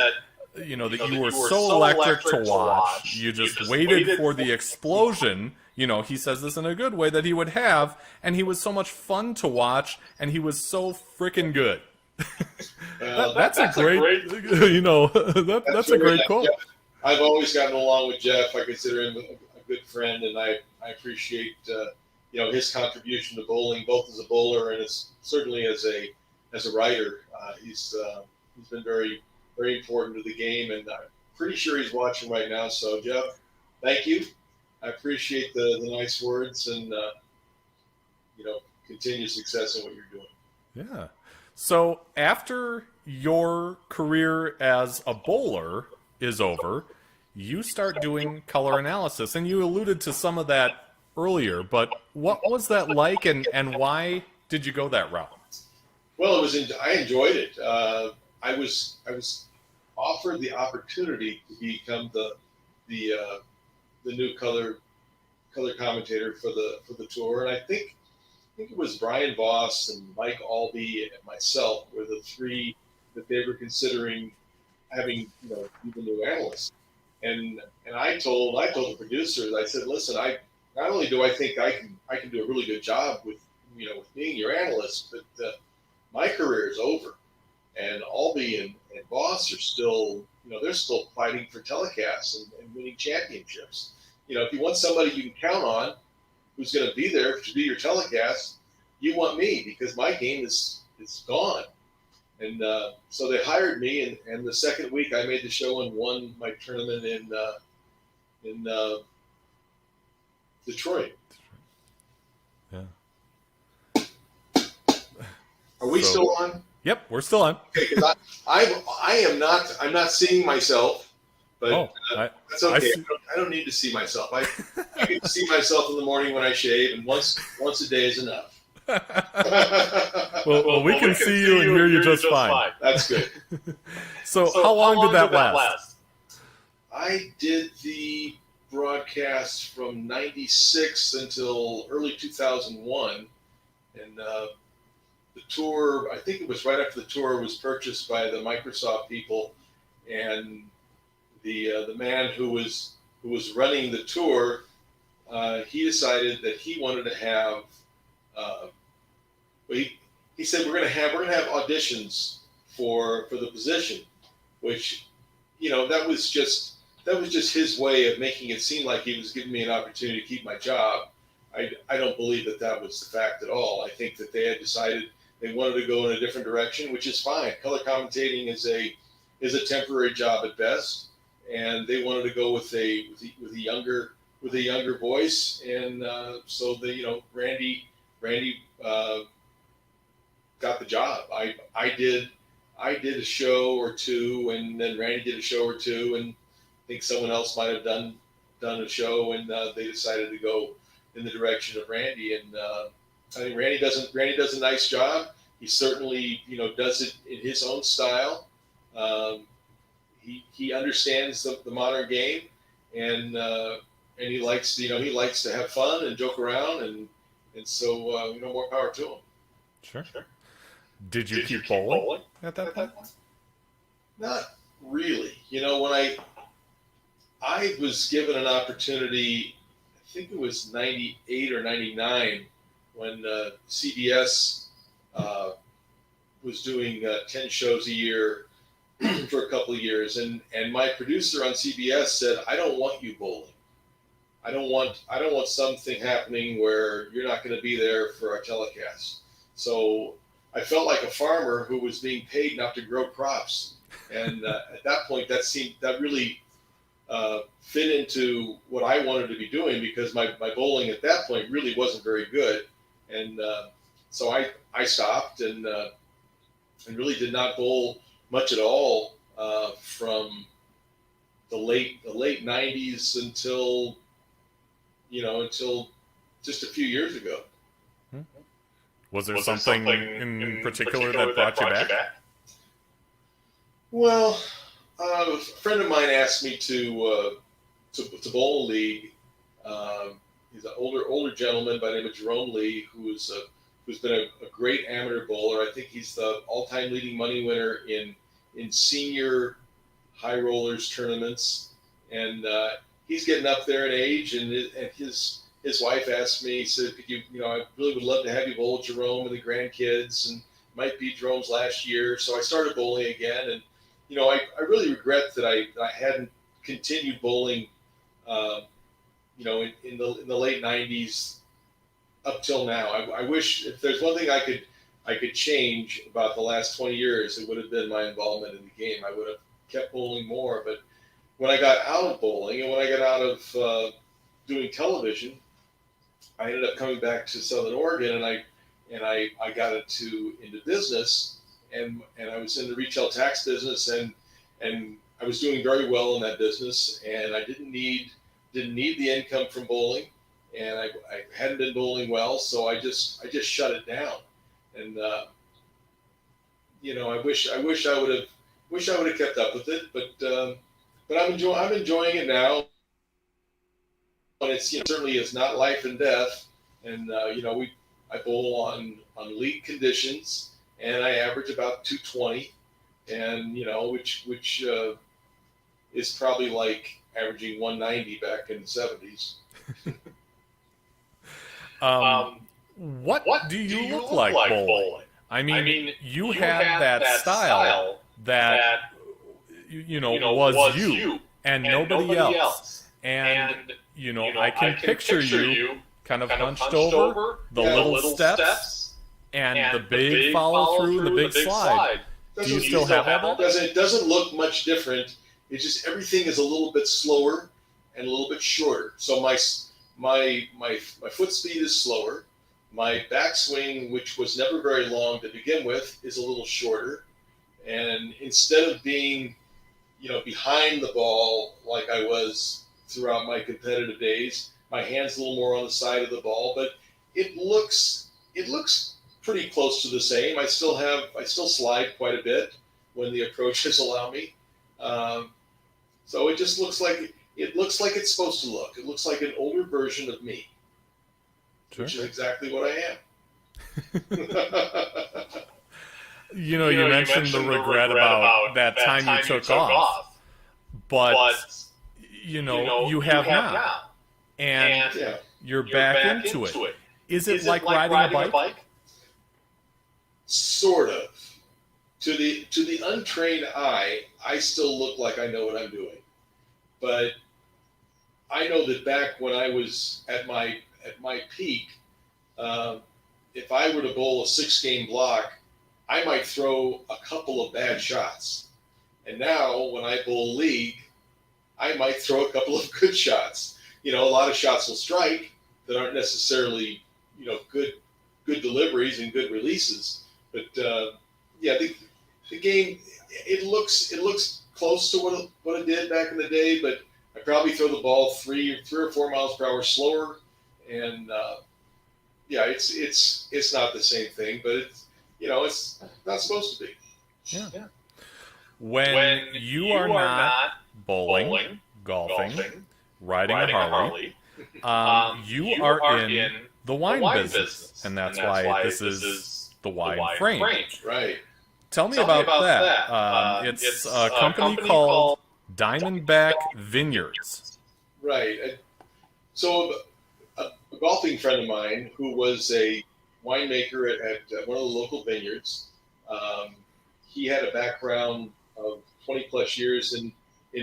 that you were so electric to watch. You just waited for the explosion he says this in a good way, that he would have, and he was so much fun to watch, and he was so freaking good. That's a great, that's a great quote. Jeff, I've always gotten along with Jeff. I consider him a good friend, and I appreciate his contribution to bowling, both as a bowler and certainly as a writer. He's been very, very important to the game, and I'm pretty sure he's watching right now. So Jeff, thank you. I appreciate the nice words, and continue success in what you're doing. Yeah. So after your career as a bowler is over, you start doing color analysis, and you alluded to some of that earlier, but what was that like, and why did you go that route? Well, I enjoyed it. I was offered the opportunity to become the new color commentator for the tour, and I think it was Brian Voss and Mike Albee and myself were the three that they were considering having be the new analyst. And I told the producers, I said, listen, not only do I think I can do a really good job with being your analyst, but my career is over, and Albee and Voss are still they're still fighting for telecasts and winning championships. If you want somebody you can count on who's going to be there to do your telecast, you want me, because my game is gone. And so they hired me, and the second week I made the show and won my tournament in Detroit. Yeah. Are we still on? Yep, we're still on. Okay, because I'm not seeing myself, but that's okay. I don't need to see myself. I can see myself in the morning when I shave, and once a day is enough. well, we can see you and hear you just fine. That's good. So how long did that last? I did the broadcast from '96 until early 2001, and the tour, I think it was right after the tour was purchased by the Microsoft people, and the man who was running the tour, he decided that he wanted to have. He said we're gonna have auditions for the position, which that was just his way of making it seem like he was giving me an opportunity to keep my job. I don't believe that was the fact at all. I think that they had decided they wanted to go in a different direction, which is fine. Color commentating is a temporary job at best, and they wanted to go with a younger voice, and so Randy got the job. I did a show or two, and then Randy did a show or two, and I think someone else might have done a show, and they decided to go in the direction of Randy. And I think Randy does a nice job. He certainly does it in his own style. He understands the modern game, and he likes to have fun and joke around, and so more power to him. Sure. Did you keep bowling at that point? Not really. When I was given an opportunity, I think it was '98 or '99, when CBS was doing 10 shows a year for a couple of years, and my producer on CBS said, I don't want you bowling. I don't want something happening where you're not going to be there for our telecast. So I felt like a farmer who was being paid not to grow crops, and at that point, that really fit into what I wanted to be doing, because my bowling at that point really wasn't very good, and so I stopped and really did not bowl much at all from the late '90s until just a few years ago. Was there something in particular that brought you back? Well, a friend of mine asked me to bowl a league. He's an older gentleman by the name of Jerome Lee, who's been a great amateur bowler. I think he's the all-time leading money winner in senior high rollers tournaments, and he's getting up there in age, and his wife asked me, he said, "Could you, I really would love to have you bowl with Jerome and the grandkids, and might be Jerome's last year." So I started bowling again, and I really regret that I hadn't continued bowling, in the late '90s up till now. I wish, if there's one thing I could change about the last 20 years, it would have been my involvement in the game. I would have kept bowling more, but when I got out of bowling and when I got out of doing television, I ended up coming back to Southern Oregon, and I got into business, and I was in the retail tax business, and I was doing very well in that business, and I didn't need the income from bowling, and I hadn't been bowling well, so I just shut it down, and I wish I would have kept up with it, but I'm enjoying it now. But it's certainly is not life and death, and I bowl on league conditions, and I average about 220, and which is probably like averaging 190 back in the 70s. What do you look like bowling? I mean, you have that style that was you and nobody else. And I can picture you kind of hunched over, the little steps, and the big follow through, and the big slide. Do you still have that? It doesn't look much different. It's just everything is a little bit slower and a little bit shorter. So my foot speed is slower. My backswing, which was never very long to begin with, is a little shorter. And instead of being, behind the ball like I was throughout my competitive days, my hand's a little more on the side of the ball, but it looks pretty close to the same. I still slide quite a bit when the approaches allow me. So it just looks like it's supposed to look. It looks like an older version of me. Sure. Which is exactly what I am. You mentioned the regret about that time you took off. But you have now. And you're back into it. Is it like riding a bike? Sort of. To the untrained eye, I still look like I know what I'm doing. But I know that back when I was at my peak, if I were to bowl a 6-game block, I might throw a couple of bad shots. And now when I bowl league, I might throw a couple of good shots. A lot of shots will strike that aren't necessarily, good deliveries and good releases. But the game, it looks close to what it did back in the day, but I probably throw the ball 3 or 4 miles per hour slower, and it's not the same thing, but it's not supposed to be. Yeah. When you are not bowling, golfing, riding a Harley, you are in the wine business, and that's why this is the wine frame. Right. Tell me about that. It's a company called Diamondback Vineyards. Right. So a golfing friend of mine who was a winemaker at one of the local vineyards, he had a background of 20 plus years in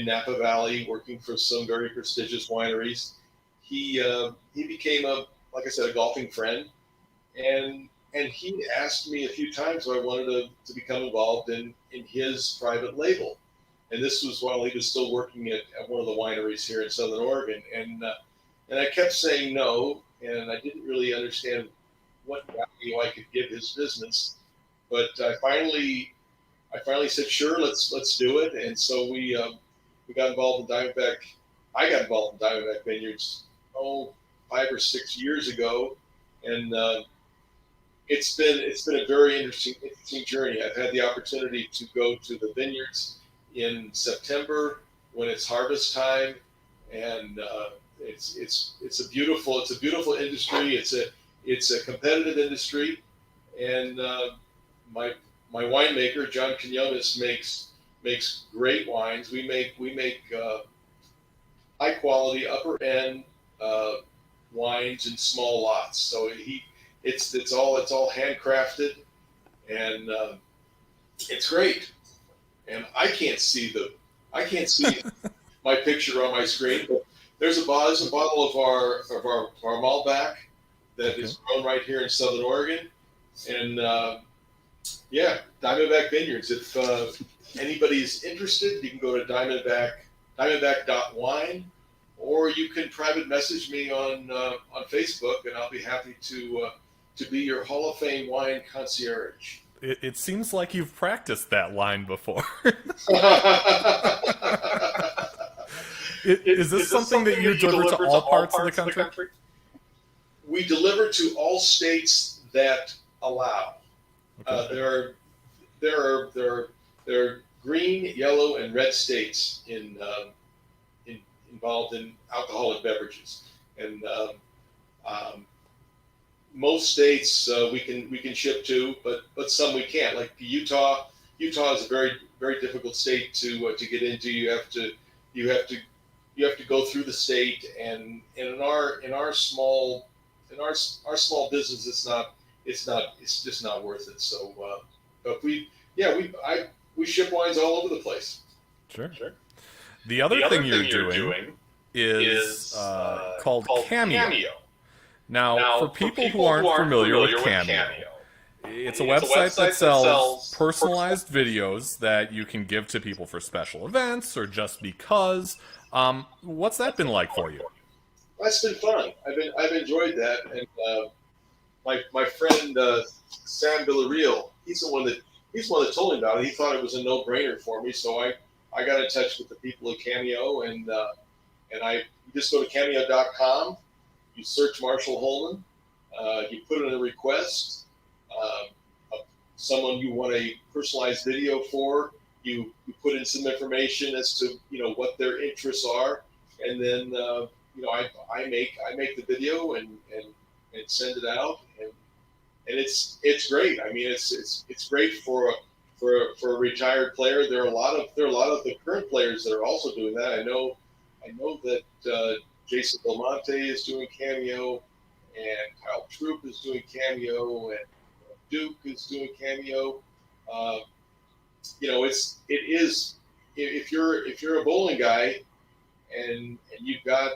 Napa Valley working for some very prestigious wineries. He became a golfing friend, and he asked me a few times if I wanted to become involved in his private label. And this was while he was still working at one of the wineries here in Southern Oregon. And I kept saying no, and I didn't really understand what value I could give his business. But I finally said, sure, let's do it. And so we got involved in Diamondback. I got involved in Diamondback Vineyards 5 or 6 years ago, and it's been a very interesting journey. I've had the opportunity to go to the vineyards in September when it's harvest time, and it's a beautiful industry. It's a competitive industry, and my winemaker John Quinones makes great wines. We make high quality, upper end wines in small lots. So it's all handcrafted, and it's great. And I can't see my picture on my screen, but there's a bottle of our Malbec that is grown right here in Southern Oregon, and yeah, Diamondback Vineyards. If anybody's interested, you can go to diamondback.wine, or you can private message me on Facebook, and I'll be happy to be your Hall of Fame wine concierge. It seems like you've practiced that line before. Is this something that you deliver to all parts of the country? We deliver to all states that allow. Okay. There are green, yellow, and red states involved in alcoholic beverages, and most states we can ship to, but some we can't. Like Utah. Utah is a very difficult state to get into. You have to go through the state, and in our small business, it's just not worth it. So, but we ship wines all over the place. Sure. The other thing you're doing is called cameo. Now, for people who aren't familiar with Cameo, it's a website that sells personalized videos that you can give to people for special events or just because. What's that been like for you? That's been fun. I've enjoyed that, and my friend Sam Villarreal, he's the one that told me about it. He thought it was a no-brainer for me, so I got in touch with the people at Cameo, and you just go to cameo.com. You search Marshall Holman. You put in a request. Someone you want a personalized video for. You put in some information as to what their interests are, and then I make the video and send it out, and it's great. I mean, it's great for a retired player. There are a lot of the current players that are also doing that. I know that Jason Belmonte is doing Cameo, and Kyle Troop is doing Cameo, and Duke is doing Cameo. If you're a bowling guy and you've got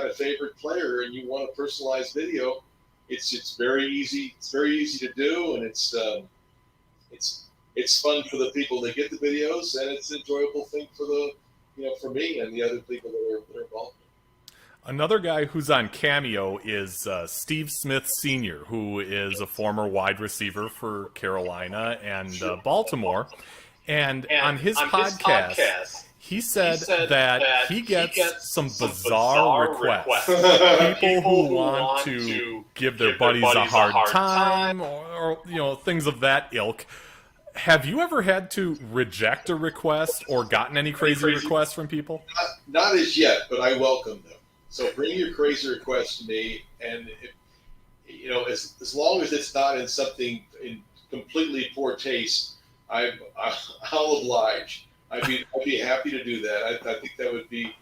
a favorite player and you want a personalized video, it's very easy. It's very easy to do, and it's fun for the people that get the videos, and it's an enjoyable thing for me and the other people that are involved. Another guy who's on Cameo is Steve Smith Sr., who is a former wide receiver for Carolina and Baltimore. And on his podcast, he said that he gets some bizarre requests. People who want to give their buddies a hard time or things of that ilk. Have you ever had to reject a request or gotten any crazy requests from people? Not as yet, but I welcome them. So bring your crazy request to me, and as long as it's not in something in completely poor taste, I'll oblige. I'd be happy to do that. I think that would be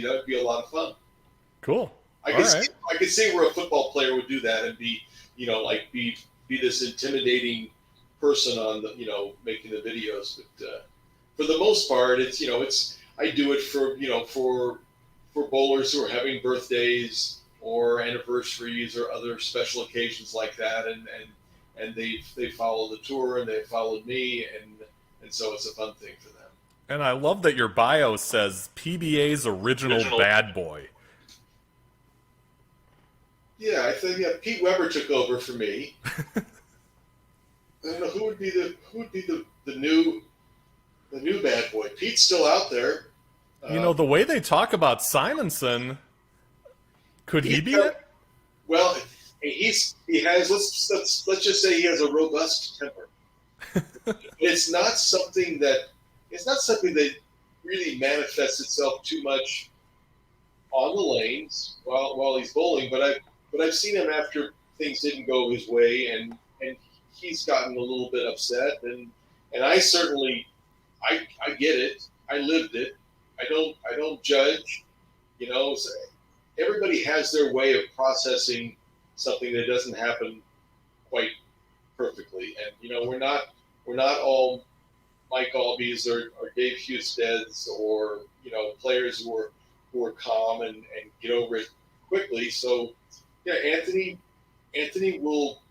a lot of fun. Cool. I could see where a football player would do that and be this intimidating person on the making the videos. But for the most part, I do it for bowlers who are having birthdays or anniversaries or other special occasions like that, and they follow the tour and they followed me, and so it's a fun thing for them. And I love that your bio says PBA's original bad boy. Yeah, I think Pete Weber took over for me. I don't know who would be the new bad boy. Pete's still out there. The way they talk about Simonson, could he be it? Well, he has. Let's just say he has a robust temper. It's not something that really manifests itself too much on the lanes while he's bowling. But I've seen him after things didn't go his way, and he's gotten a little bit upset. And I certainly I get it. I lived it. I don't judge. everybody has their way of processing something that doesn't happen quite perfectly. And we're not all Mike Albies or Dave Husteds or players who are calm and get over it quickly. So yeah, Anthony will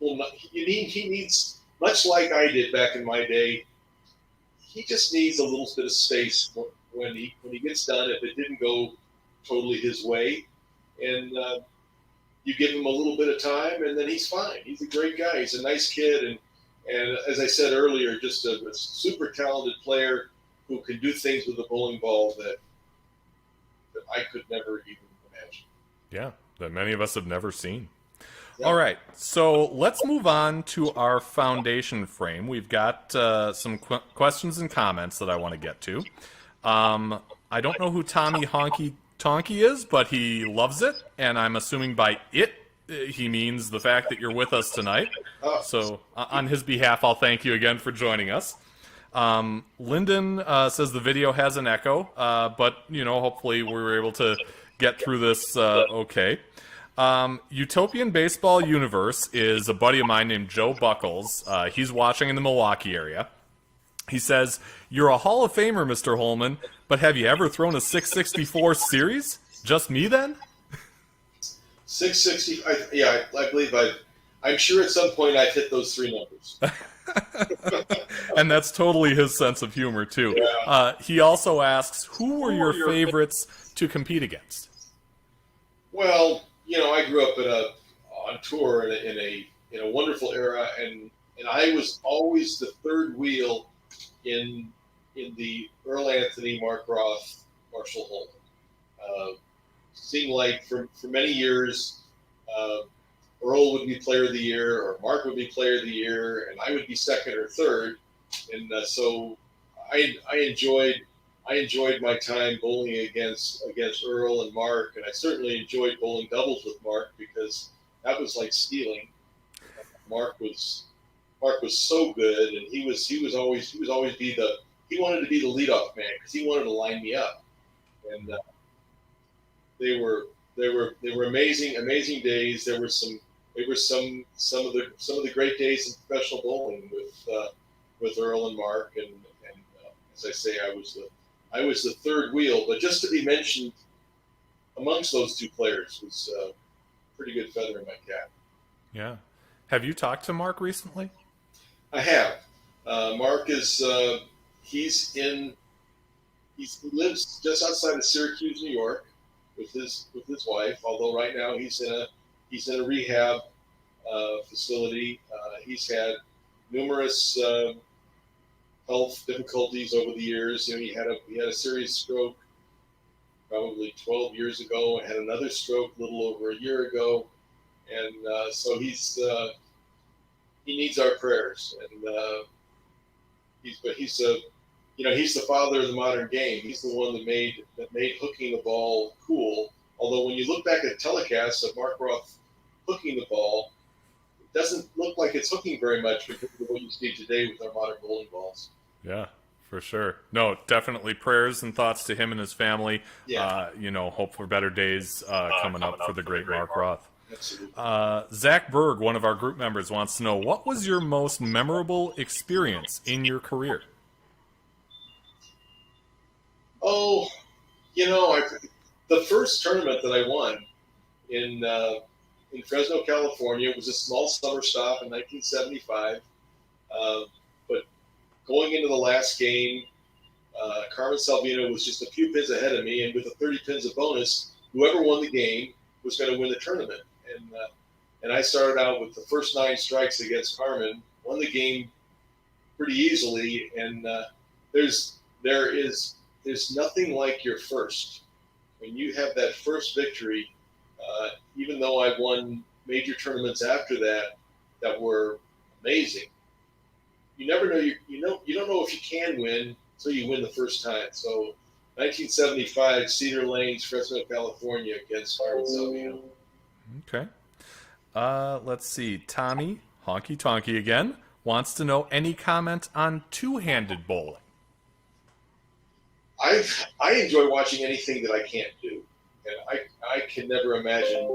not, he needs, much like I did back in my day. He just needs a little bit of space when he gets done. If it didn't go totally his way, and you give him a little bit of time, and then he's fine. He's a great guy. He's a nice kid, and as I said earlier, just a super talented player who can do things with the bowling ball that I could never even imagine. Yeah, that many of us have never seen. Yeah. All right, so let's move on to our foundation frame. We've got some questions and comments that I want to get to. I don't know who Tommy Honky Tonky is, but he loves it, and I'm assuming by it he means the fact that you're with us tonight. So on his behalf, I'll thank you again for joining us. Lyndon says the video has an echo, but hopefully we were able to get through this okay. Utopian Baseball Universe is a buddy of mine named Joe Buckles. He's watching in the Milwaukee area. He says, "You're a Hall of Famer, Mr. Holman, but have you ever thrown a 664 series? Just me then?" 660. I believe I'm sure at some point I've hit those three numbers. And that's totally his sense of humor too. Yeah. He also asks, "Who were your favorites to compete against?" Well, I grew up on tour in a wonderful era, and I was always the third wheel in the Earl Anthony, Mark Roth, Marshall Holman. Seemed like for many years, Earl would be Player of the Year, or Mark would be Player of the Year, and I would be second or third. And so I enjoyed my time bowling against Earl and Mark, and I certainly enjoyed bowling doubles with Mark because that was like stealing. Mark was so good, and he wanted to be the leadoff man because he wanted to line me up, and they were amazing days. There were some of the great days in professional bowling with Earl and Mark, and as I say, I was the third wheel, but just to be mentioned amongst those two players was a pretty good feather in my cap. Yeah. Have you talked to Mark recently? I have. Mark is he lives just outside of Syracuse, New York, with his wife. Although right now he's in a rehab facility. He's had numerous health difficulties over the years. He had a serious stroke probably 12 years ago, and had another stroke a little over a year ago, and so he needs our prayers. And he's the father of the modern game. He's the one that made hooking the ball cool. Although when you look back at telecasts of Mark Roth hooking the ball, it doesn't look like it's hooking very much compared to what you see today with our modern bowling balls. Yeah, for sure. No, definitely prayers and thoughts to him and his family. Yeah. Hope for better days coming up for the great Mark Roth. Absolutely. Zach Berg, one of our group members, wants to know, what was your most memorable experience in your career? Oh, the first tournament that I won in Fresno, California, was a small summer stop in 1975. But going into the last game, Carmen Salvino was just a few pins ahead of me, and with the 30 pins of bonus, whoever won the game was going to win the tournament. And I started out with the first 9 strikes against Carmen, won the game pretty easily, and there's nothing like your first. When you have that first victory, even though I've won major tournaments after that were amazing, you never know. You don't know if you can win until you win the first time. So, 1975, Cedar Lanes, Fresno, California, against Carmen Salvino. Okay. Let's see. Tommy Honky Tonky again wants to know, any comment on two-handed bowling? I enjoy watching anything that I can't do. and I can never imagine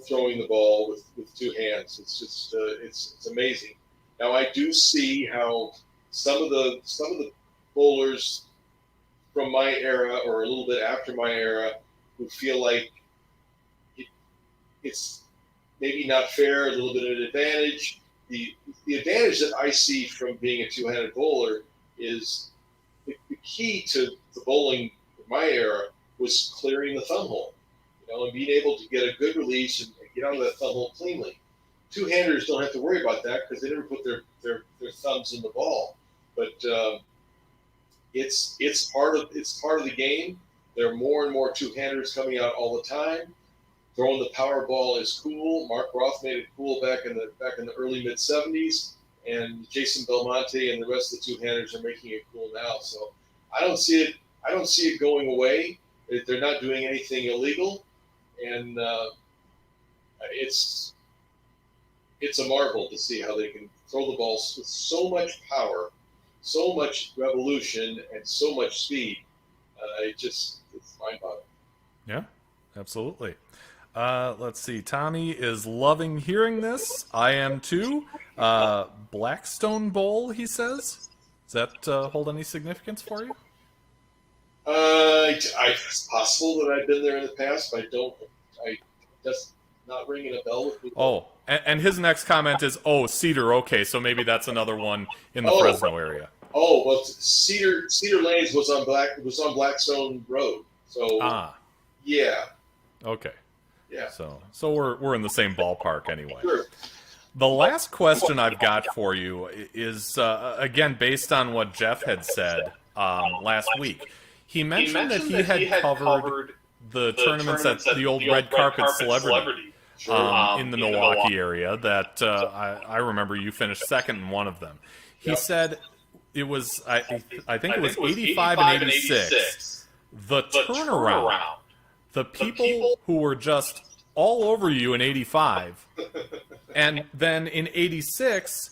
throwing the ball with two hands. It's just it's amazing. Now I do see how some of the bowlers from my era or a little bit after my era who feel like it's maybe not fair, a little bit of an advantage. The advantage that I see from being a two-handed bowler is the key to the bowling in my era was clearing the thumb hole, and being able to get a good release and get out of that thumb hole cleanly. Two-handers don't have to worry about that because they never put their thumbs in the ball. But it's part of the game. There are more and more two-handers coming out all the time. Throwing the power ball is cool. Mark Roth made it cool back in the early mid '70s, and Jason Belmonte and the rest of the two-handers are making it cool now. So I don't see it going away. They're not doing anything illegal, and it's a marvel to see how they can throw the ball with so much power, so much revolution, and so much speed. It's mind-boggling. Yeah, absolutely. Let's see. Tommy is loving hearing this. I am too. Blackstone Bowl, he says. Does that hold any significance for you? It's possible that I've been there in the past, but that's not ringing a bell with me. Oh, and his next comment is, Cedar, okay, so maybe that's another one in the Fresno area. Oh, well, Cedar Lanes was on Blackstone Road. So yeah. Okay. Yeah. So we're in the same ballpark anyway. Sure. The last question I've got for you is again based on what Jeff had said last week. He mentioned that he had covered the tournaments at the old red carpet celebrity in the Milwaukee area. That I remember you finished second in one of them. He said it was I think it was 85 and 86. The turnaround. The people who were just all over you in 85, and then in 86,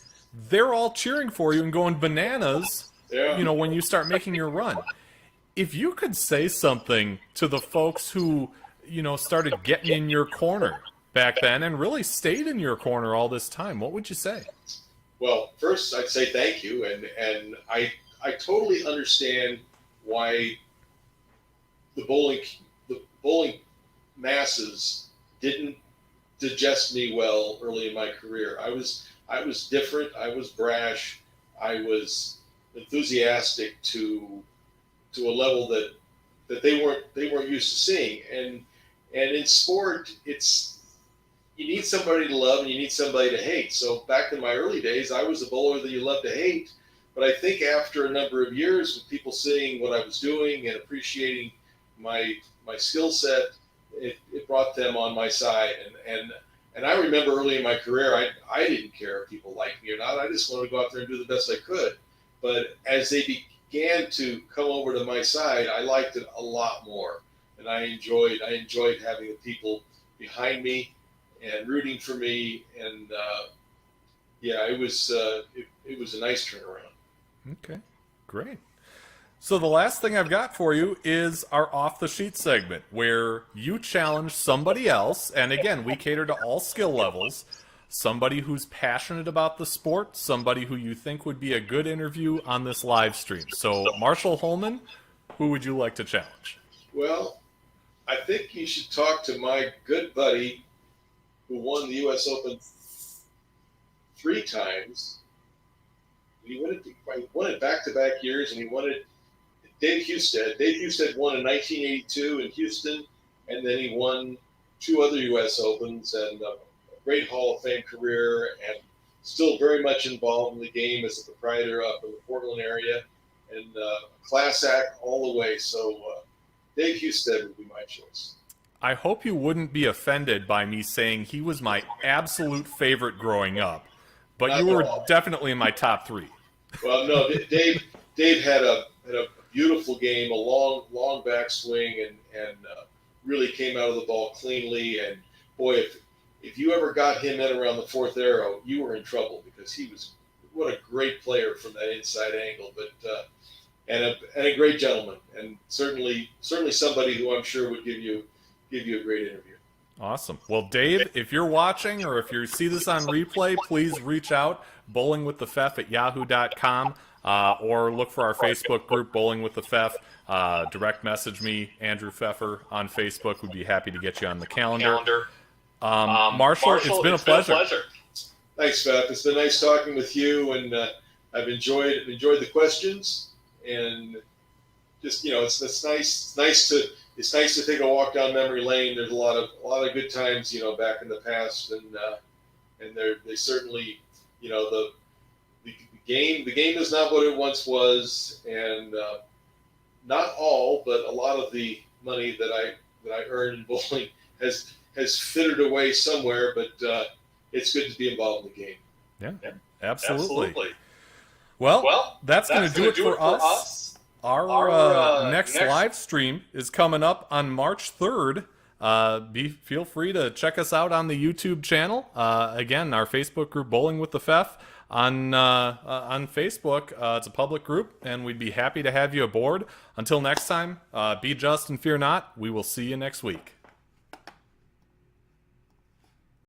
they're all cheering for you and going bananas, when you start making your run. If you could say something to the folks who, started getting in your corner back then and really stayed in your corner all this time, what would you say? Well, first I'd say thank you, and I totally understand why the bowling masses didn't digest me well early in my career. I was different. I was brash. I was enthusiastic to a level that they weren't used to seeing. And in sport, you need somebody to love and you need somebody to hate. So back in my early days, I was a bowler that you love to hate. But I think after a number of years with people seeing what I was doing and appreciating my skill set, it brought them on my side. And I remember early in my career, I didn't care if people liked me or not. I just wanted to go out there and do the best I could. But as they began to come over to my side, I liked it a lot more. And I enjoyed having the people behind me and rooting for me. And it was a nice turnaround. Okay, great. So the last thing I've got for you is our off the sheet segment where you challenge somebody else. And again, we cater to all skill levels. Somebody who's passionate about the sport, somebody who you think would be a good interview on this live stream. So Marshall Holman, who would you like to challenge? Well, I think you should talk to my good buddy who won the U.S. Open 3 times. He won it back-to-back years, and he won it. Dave Husted. Dave Husted won in 1982 in Houston, and then he won 2 other U.S. Opens and a great Hall of Fame career, and still very much involved in the game as a proprietor up in the Portland area, and class act all the way. So Dave Husted would be my choice. I hope you wouldn't be offended by me saying he was my absolute favorite growing up, but Not you were all. definitely in my top 3. Well, no, Dave had a beautiful game, a long backswing, and really came out of the ball cleanly. And boy, if you ever got him in around the 4th arrow, you were in trouble because he was what a great player from that inside angle. But and a great gentleman, and certainly somebody who I'm sure would give you give you a great interview. Awesome. Well, Dave, if you're watching or if you see this on replay, please reach out, bowlingwiththefef@yahoo.com, or look for our Facebook group, Bowling with the Fef. Direct message me, Andrew Pfeffer, on Facebook. We'd be happy to get you on the calendar. Marshall, it's been a pleasure. Thanks, Beth. It's been nice talking with you, and I've enjoyed the questions, and just it's nice to take a walk down memory lane. There's a lot of good times back in the past, and they certainly the game is not what it once was, and not all, but a lot of the money that I earned in bowling has fittered away somewhere, but it's good to be involved in the game. Yeah, absolutely. Well, that's going to do it for us. Our next live stream is coming up on March 3rd. Feel free to check us out on the YouTube channel. Again, our Facebook group, Bowling with the Fef, on Facebook. It's a public group, and we'd be happy to have you aboard. Until next time, be just and fear not. We will see you next week.